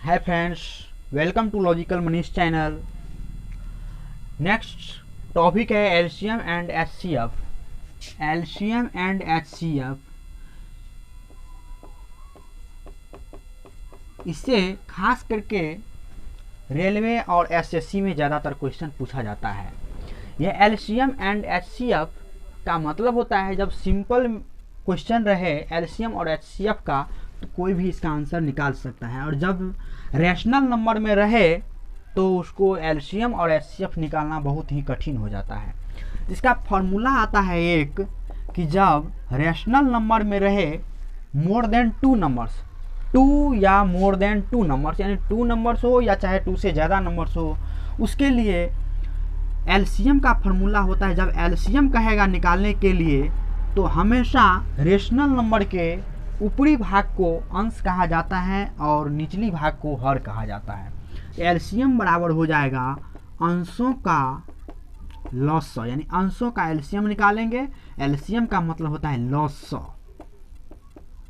Hi friends, welcome to logical Manish channel. Next topic है LCM and HCF. LCM and HCF, इससे खास करके railway और एसएससी में ज़्यादातर क्वेश्चन पूछा जाता है। यह एलसीएम एंड एचसीएफ का मतलब होता है जब सिंपल क्वेश्चन रहे एलसीएम और एचसीएफ का तो कोई भी इसका आंसर निकाल सकता है, और जब रैशनल नंबर में रहे तो उसको एलसीएम और एचसीएफ निकालना बहुत ही कठिन हो जाता है। इसका फॉर्मूला आता है एक कि जब रैशनल नंबर में रहे more than two numbers, two या मोर देन टू नंबर्स, यानी टू नंबर्स हो या चाहे टू से ज़्यादा नंबर्स हो, उसके लिए एलसीएम का फॉर्मूला होता है। जब एलसीएम कहेगा निकालने के लिए तो हमेशा रेशनल नंबर के ऊपरी भाग को अंश कहा जाता है और निचली भाग को हर कहा जाता है। एलसीएम बराबर हो जाएगा अंशों का लॉसो, यानी अंशों का एलसीएम निकालेंगे। एलसीएम का मतलब होता है लॉसो,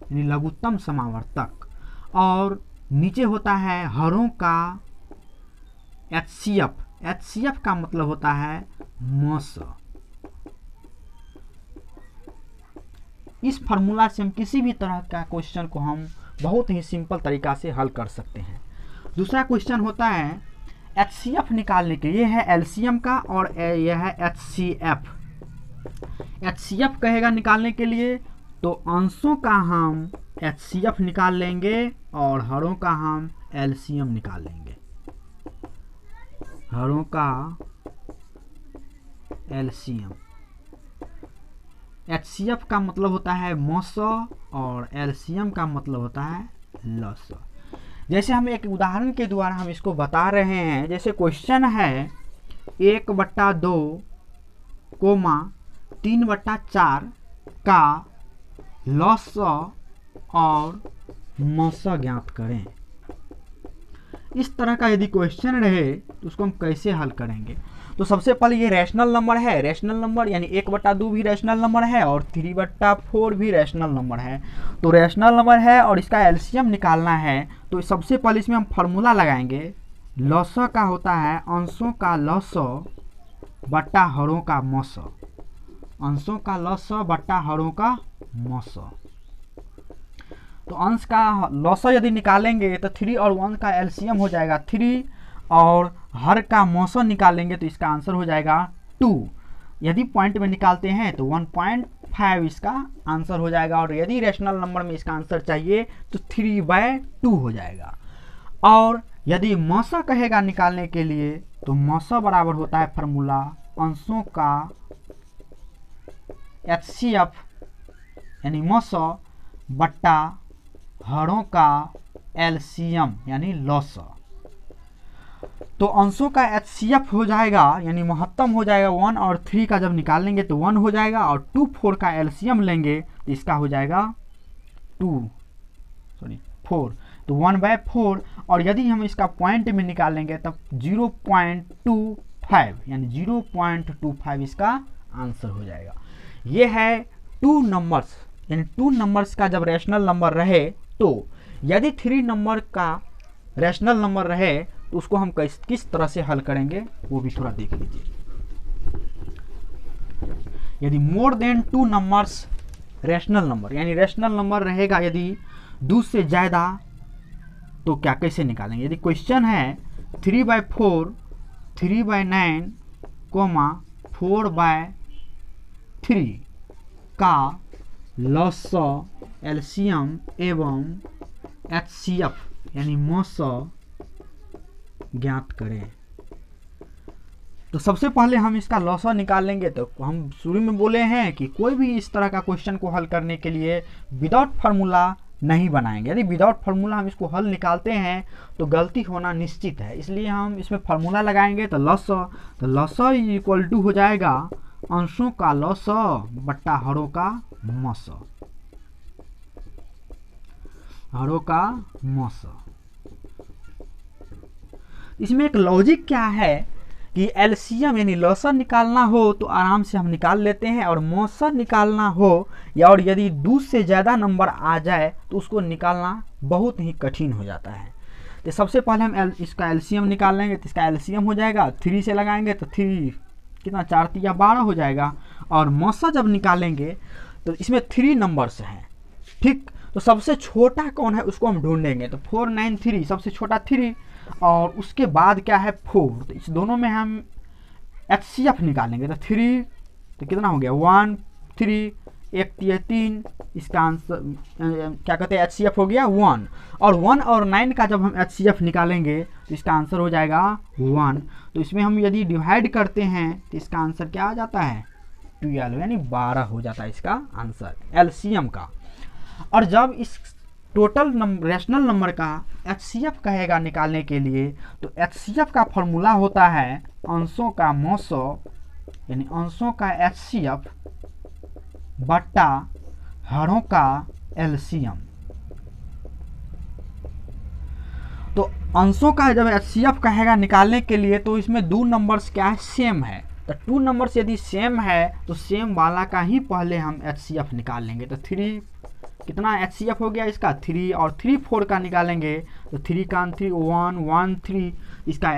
यानी लघुत्तम समावर्तक, और नीचे होता है हरों का एचसीएफ। एचसीएफ का मतलब होता है मौसो। इस फार्मूला से हम किसी भी तरह का क्वेश्चन को हम बहुत ही सिंपल तरीका से हल कर सकते हैं। दूसरा क्वेश्चन होता है एचसीएफ निकालने के लिए, है एलसीएम का और यह है एचसीएफ। एचसीएफ कहेगा निकालने के लिए तो अंशों का हम एचसीएफ निकाल लेंगे और हरों का हम एलसीएम निकाल लेंगे। हरों का एलसीएम। एचसीएफ का मतलब होता है मौसो और एलसीएम का मतलब होता है लॉसो। जैसे हम एक उदाहरण के द्वारा हम इसको बता रहे हैं। जैसे क्वेश्चन है 1/2 कोमा 3/4 का लॉसो और मौसो ज्ञात करें। इस तरह का यदि क्वेश्चन रहे तो उसको हम कैसे हल करेंगे? तो सबसे पहले ये रैशनल नंबर है। रैशनल नंबर यानी 1/2 भी रैशनल नंबर है और 3/4 भी रैशनल नंबर है। तो रैशनल नंबर है और इसका एलसीएम निकालना है तो सबसे पहले इसमें हम फार्मूला लगाएंगे। लॉसो का होता है अंशों का लॉसो बट्टा हरों का मौसो। अंशों का लॉसो बट्टा हरों का मौसो। तो अंश का लॉसो यदि निकालेंगे तो 3 और 1 का एलसीएम हो जाएगा 3, और हर का मौसम निकालेंगे तो इसका आंसर हो जाएगा 2। यदि पॉइंट में निकालते हैं तो 1.5 इसका आंसर हो जाएगा, और यदि रैशनल नंबर में इसका आंसर चाहिए तो 3/2 हो जाएगा। और यदि मौसम कहेगा निकालने के लिए तो मौसम बराबर होता है फार्मूला अंशों का एचसीएफ यानी मौसम बट्टा हरों का एलसीएम यानी लॉसो। तो अंशों का एचसीएफ हो जाएगा यानी महत्तम हो जाएगा 1, और 3 का जब निकाल लेंगे तो 1 हो जाएगा, और 2 4 का एलसीएम लेंगे तो इसका हो जाएगा 4। तो 1/4, और यदि हम इसका पॉइंट में निकालेंगे तब 0.25 यानी 0.25 इसका आंसर हो जाएगा। ये है 2 नंबर्स, यानी 2 नंबर्स का जब रैशनल नंबर रहे तो यदि 3 नंबर का रैशनल नंबर रहे तो उसको हम किस तरह से हल करेंगे वो भी थोड़ा देख लीजिए। यदि more than 2 numbers rational number, यानी रैशनल नंबर रहेगा यदि 2 से ज़्यादा तो क्या कैसे निकालेंगे? यदि क्वेश्चन है 3/4 3/9 4/3 का लॉसो एलसीएम एवं एचसीएफ यानी मौसो ज्ञात करें। तो सबसे पहले हम इसका लॉसो निकाल लेंगे। तो हम शुरू में बोले हैं कि कोई भी इस तरह का क्वेश्चन को हल करने के लिए विदाउट फार्मूला नहीं बनाएंगे। यदि विदाउट फार्मूला हम इसको हल निकालते हैं तो गलती होना निश्चित है, इसलिए हम इसमें फार्मूला लगाएंगे। तो लॉसो इक्वल टू हो जाएगा अंशों का लॉसो बट्टा हरों का मौसो। हरों का मौसो। इसमें एक लॉजिक क्या है कि एलसीएम यानी लॉसो निकालना हो तो आराम से हम निकाल लेते हैं, और मौसो निकालना हो या और यदि 2 से ज़्यादा नंबर आ जाए तो उसको निकालना बहुत ही कठिन हो जाता है। तो सबसे पहले हम इसका एलसीएम निकाल लेंगे, तो इसका एलसीएम हो जाएगा 3 से लगाएंगे तो 3 कितना 4 तिया 12 हो जाएगा। और मौसा जब निकालेंगे तो इसमें 3 नंबर्स हैं, ठीक। तो सबसे छोटा कौन है उसको हम ढूंढेंगे, तो 493 सबसे छोटा 3 और उसके बाद क्या है 4, तो इस दोनों में हम HCF निकालेंगे। तो 3 तो कितना हो गया 1 3 1 3 3, इसका आंसर क्या कहते हैं HCF हो गया 1। और 1 और 9 का जब हम HCF निकालेंगे तो इसका आंसर हो जाएगा 1। तो इसमें हम यदि डिवाइड करते हैं तो इसका आंसर क्या आ जाता है 12, यानी 12 हो जाता है इसका आंसर एलसीएम का। और जब इस टोटल रैशनल नंबर का HCF कहेगा निकालने के लिए, तो HCF का फॉर्मूला होता है अंशों का मौसो, यानी अंशों का HCF बट्टा हरों का एलसीएम। तो अंशों का जब HCF कहेगा निकालने के लिए, तो इसमें 2 नंबर्स क्या है सेम है, तो 2 नंबर्स यदि सेम है तो सेम वाला का ही पहले हम HCF निकाल लेंगे। तो 3 कितना HCF हो गया इसका 3, और 3 4 का निकालेंगे तो 3 का 3 1 1 3, इसका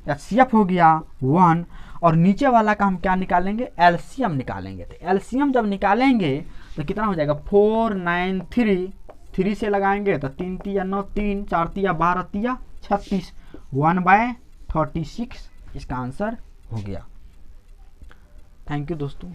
HCF हो गया 1। और नीचे वाला का हम क्या निकालेंगे एलसीएम निकालेंगे। तो एलसीएम जब निकालेंगे तो कितना हो जाएगा 493, 3 से लगाएंगे तो 3 तिया 9 3 4 तिया 12 तिया 36, 1/36 इसका आंसर हो गया। थैंक यू दोस्तों।